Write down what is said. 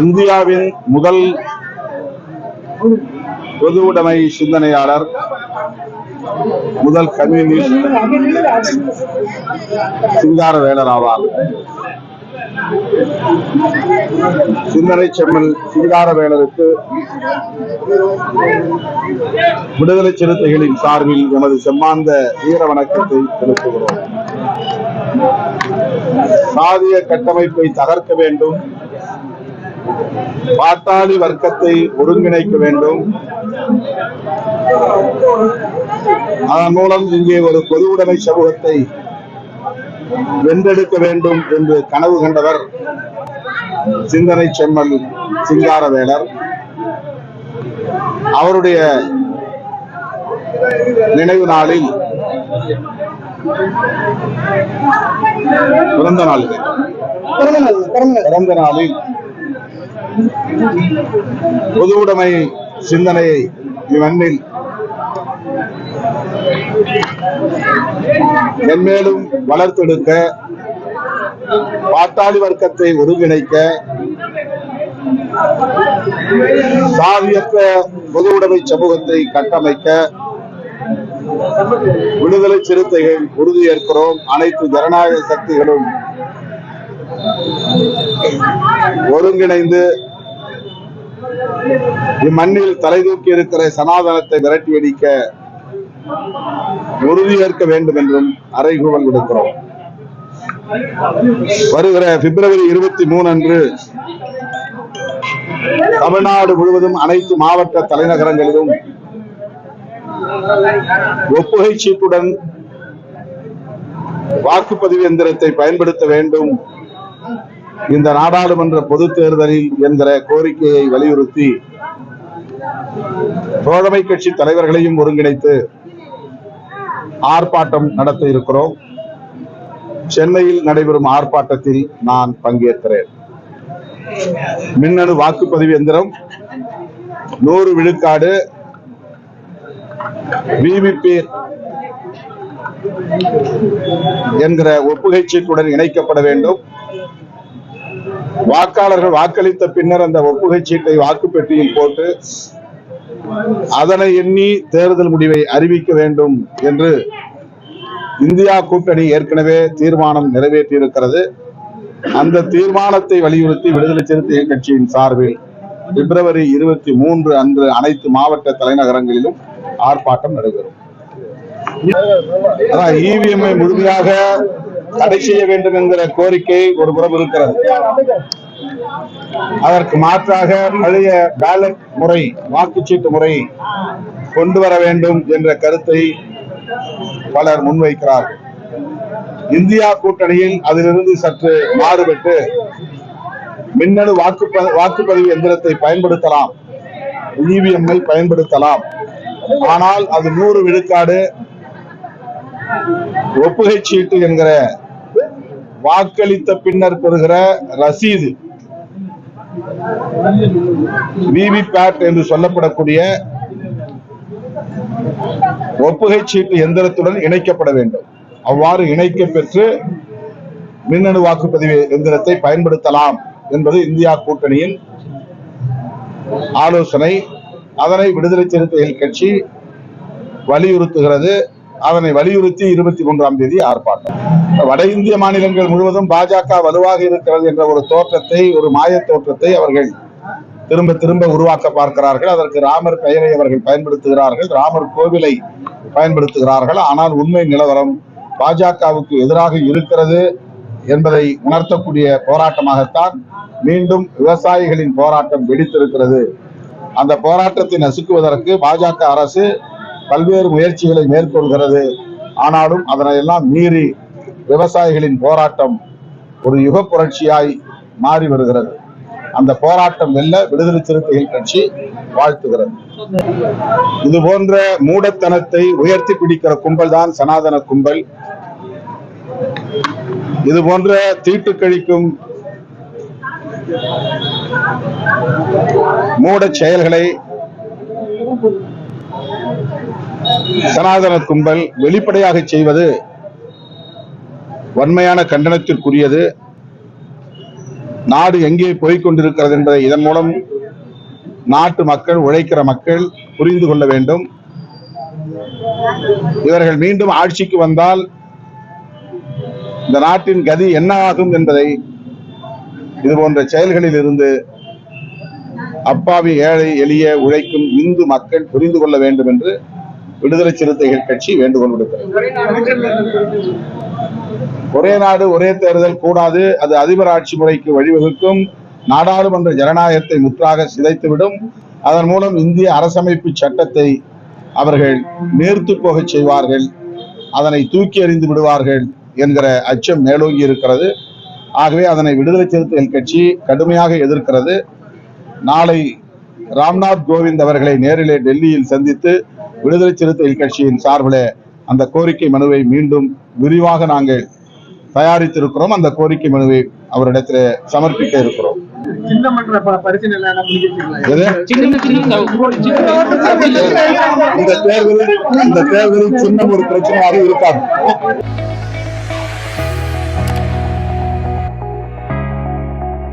இந்தியாவின் முதல் பொது உடைமை சிந்தனையாளர், முதல் கம்யூனிஸ்ட் சிங்காரவேலர் ஆவார். சிந்தனை செம்மல் சிங்காரவேலருக்கு விடுதலை சிறுத்தைகளின் சார்பில் எமது செம்மாந்த வீர வணக்கத்தை செலுத்துகிறோம். சாதிய கட்டமைப்பை தகர்க்க வேண்டும், பாட்டாளி வர்க்கத்தை ஒருங்கிணைக்க வேண்டும், அதன் மூலம் இங்கே ஒரு பொது உடைமை சமூகத்தை வென்றெடுக்க வேண்டும் என்று கனவு கண்டவர் சிந்தனை செம்மல் சிங்காரவேலர். அவருடைய நினைவு நாளில் பிறந்த நாளில் பொது உடைமை சிந்தனையை இம்மண்ணில் மென்மேலும் வளர்த்தெடுக்க, பாட்டாளி வர்க்கத்தை ஒருங்கிணைக்க, சாதியற்ற பொது உடைமை சமூகத்தை கட்டமைக்க விடுதலை சிறுத்தைகள் உறுதியேற்கிறோம். அனைத்து ஜனநாயக சக்திகளும் ஒருங்கிணைந்து இம்மண்ணில் தலை தூக்கி இருக்கிற சனாதனத்தை விரட்டியடிக்க உறுதியேற்க வேண்டும் என்றும் அறைகூவல் விடுக்கிறோம். வருகிற பிப்ரவரி 23 அன்று தமிழ்நாடு முழுவதும் அனைத்து மாவட்ட தலைநகரங்களிலும் ஒப்புகை சீட்டுடன் வாக்குப்பதிவு எந்திரத்தை பயன்படுத்த வேண்டும், இந்த நாடாளுமன்ற பொது தேர்தலில் என்கிற கோரிக்கையை வலியுறுத்தி தோழமை கட்சி தலைவர்களையும் ஒருங்கிணைத்து ஆர்ப்பாட்டம் நடத்த இருக்கிறோம். சென்னையில் நடைபெறும் ஆர்ப்பாட்டத்தில் நான் பங்கேற்கிறேன். மின்னணு வாக்குப்பதிவு எந்திரம் 100 விழுக்காடு விவிபேட் என்கிற ஒப்புகை சீட்டுடன் இணைக்கப்பட வேண்டும். வாக்காளர்கள் வாக்களித்த பின்னர் அந்த ஒப்புகை சீட்டை வாக்குப்பெட்டியில் போட்டு அதனை எண்ணி தேர்தல் முடிவை அறிவிக்க வேண்டும் என்று இந்தியா கூட்டணி ஏற்கனவே தீர்மானம் நிறைவேற்றியிருக்கிறது. அந்த தீர்மானத்தை வலியுறுத்தி விடுதலை சிறுத்தைகள் கட்சியின் சார்பில் பிப்ரவரி 23 அன்று அனைத்து மாவட்ட தலைநகரங்களிலும் ஆர்ப்பாட்டம் நடைபெறும். இவிஎம்ஐ முழுமையாக தடை செய்ய வேண்டும் என்கிற கோரிக்கை ஒரு புறம் இருக்கிறது. அதற்கு மாற்றாக பழைய பேலட் முறை, வாக்குச்சீட்டு முறை கொண்டு வர வேண்டும் என்ற கருத்தை பலர் முன்வைக்கிறார்கள். இந்தியா கூட்டணியில் அதிலிருந்து சற்று மாறுபட்டு மின்னணு வாக்குப்பதிவு எந்திரத்தை பயன்படுத்தலாம், இவிஎம்ஐ பயன்படுத்தலாம். ஆனால் அது 100 விழுக்காடு ஒப்புகை சீட்டு என்கிற வாக்களித்த பின்னர் பெறுகிற ரசீது, விவிபேட் என்று சொல்லப்படக்கூடிய ஒப்புகை சீட்டு எந்திரத்துடன் இணைக்கப்பட வேண்டும். அவ்வாறு இணைக்க பெற்று மின்னணு வாக்குப்பதிவு எந்திரத்தை பயன்படுத்தலாம் என்பது இந்தியா கூட்டணியின் ஆலோசனை. அதனை விடுதலை சிறுத்தைகள் கட்சி வலியுறுத்துகிறது. அதனை வலியுறுத்தி 23ஆம் தேதி ஆர்ப்பாட்டம். வட இந்திய மாநிலங்கள் முழுவதும் பாஜக வலுவாக இருக்கிறது என்ற ஒரு தோற்றத்தை, ஒரு மாய தோற்றத்தை அவர்கள் திரும்ப திரும்ப உருவாக்க பார்க்கிறார்கள். அதற்கு ராமர் பெயரை அவர்கள் பயன்படுத்துகிறார்கள், ராமர் கோவிலை பயன்படுத்துகிறார்கள். ஆனால் உண்மை நிலவரம் பாஜகவுக்கு எதிராக இருக்கிறது என்பதை உணர்த்தக்கூடிய போராட்டமாகத்தான் மீண்டும் விவசாயிகளின் போராட்டம் வெடித்திருக்கிறது. அந்த போராட்டத்தை நசுக்குவதற்கு பாஜக அரசு பல்வேறு முயற்சிகளை மேற்கொள்கிறது. ஆனாலும் அதனையெல்லாம் மீறி விவசாயிகளின் போராட்டம் ஒரு யுக புரட்சியாய் மாறி வருகிறது. அந்த போராட்டம் வெல்ல விடுதலை சிறுத்தைகள் கட்சி வாழ்த்துகிறது. இது போன்ற மூடத்தனத்தை உயர்த்தி பிடிக்கிற கும்பல் தான் சனாதன கும்பல். இது போன்ற தீட்டு கழிக்கும் மூட செயல்களை சனாதன கும்பல் வெளிப்படையாக செய்வது வன்மையான கண்டனத்திற்குரியது. நாடு எங்கே போய்க் கொண்டிருக்கிறது என்பதை இதன் மூலம் நாட்டு மக்கள், உழைக்கிற மக்கள் புரிந்து கொள்ள வேண்டும். இவர்கள் மீண்டும் ஆட்சிக்கு வந்தால் இந்த நாட்டின் கதி என்ன ஆகும் என்பதை இது போன்ற செயல்களில் இருந்து அப்பாவி, ஏழை, எளிய, உழைக்கும் இந்து மக்கள் புரிந்து கொள்ள வேண்டும் என்று விடுதலை சிறுத்தைகள் கட்சி வேண்டுகோள் விடுக்கிறது. ஒரே நாடு ஒரே தேர்தல் கூடாது. அது அதிபர் ஆட்சி முறைக்கு வழிவகுக்கும். நாடாளுமன்ற ஜனநாயகத்தை முற்றாக சிதைத்துவிடும். அதன் மூலம் இந்திய அரசமைப்பு சட்டத்தை அவர்கள் நேர்த்து போக செய்வார்கள், அதனை தூக்கி எறிந்து விடுவார்கள் என்கிற அச்சம் மேலோங்கி இருக்கிறது. ஆகவே அதனை விடுதலை சிறுத்தைகள் கட்சி கடுமையாக எதிர்க்கிறது. நாளை ராம்நாத் கோவிந்த் அவர்களை நேரிலே டெல்லியில் சந்தித்து விடுதலை சிறுத்தைகள் கட்சியின் சார்பில் அந்த கோரிக்கை மனுவை மீண்டும் விரிவாக நாங்கள் தயாரித்திருக்கிறோம். அந்த கோரிக்கை மனுவை அவரிடத்தில் சமர்ப்பிக்க இருக்கிறோம். இந்த தேர்தலில் சின்னம் ஒரு பிரச்சனையாக இருக்காது.